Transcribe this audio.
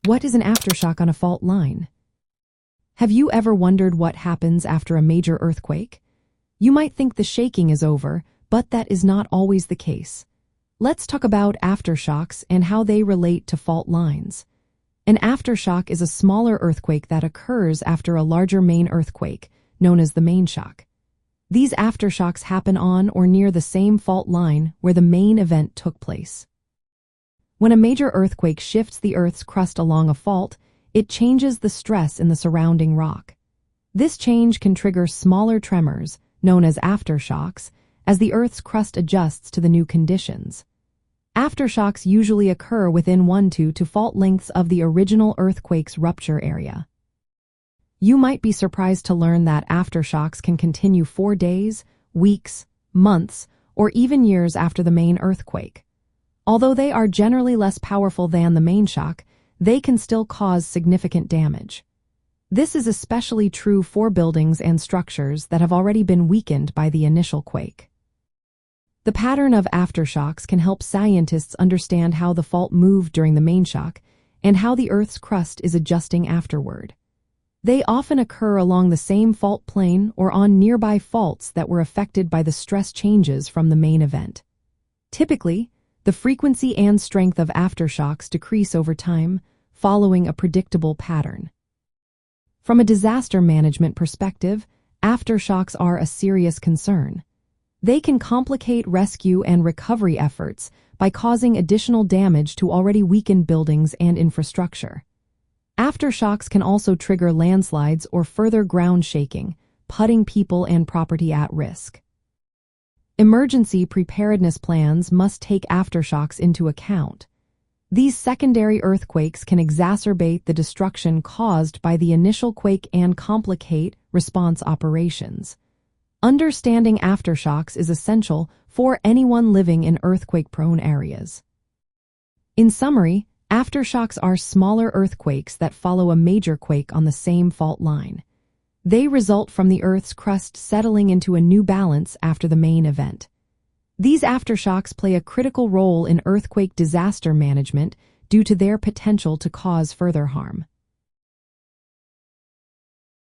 What is an aftershock on a fault line? Have you ever wondered what happens after a major earthquake? You might think the shaking is over, but that is not always the case. Let's talk about aftershocks and how they relate to fault lines. An aftershock is a smaller earthquake that occurs after a larger main earthquake, known as the mainshock. These aftershocks happen on or near the same fault line where the main event took place. When a major earthquake shifts the Earth's crust along a fault, it changes the stress in the surrounding rock. This change can trigger smaller tremors, known as aftershocks, as the Earth's crust adjusts to the new conditions. Aftershocks usually occur within 1 to 2 fault lengths of the original earthquake's rupture area. You might be surprised to learn that aftershocks can continue 4 days, weeks, months, or even years after the main earthquake. Although they are generally less powerful than the main shock, they can still cause significant damage. This is especially true for buildings and structures that have already been weakened by the initial quake. The pattern of aftershocks can help scientists understand how the fault moved during the main shock and how the Earth's crust is adjusting afterward. They often occur along the same fault plane or on nearby faults that were affected by the stress changes from the main event. Typically, the frequency and strength of aftershocks decrease over time, following a predictable pattern. From a disaster management perspective, aftershocks are a serious concern. They can complicate rescue and recovery efforts by causing additional damage to already weakened buildings and infrastructure. Aftershocks can also trigger landslides or further ground shaking, putting people and property at risk. Emergency preparedness plans must take aftershocks into account. These secondary earthquakes can exacerbate the destruction caused by the initial quake and complicate response operations. Understanding aftershocks is essential for anyone living in earthquake-prone areas. In summary, aftershocks are smaller earthquakes that follow a major quake on the same fault line. They result from the Earth's crust settling into a new balance after the main event. These aftershocks play a critical role in earthquake disaster management due to their potential to cause further harm.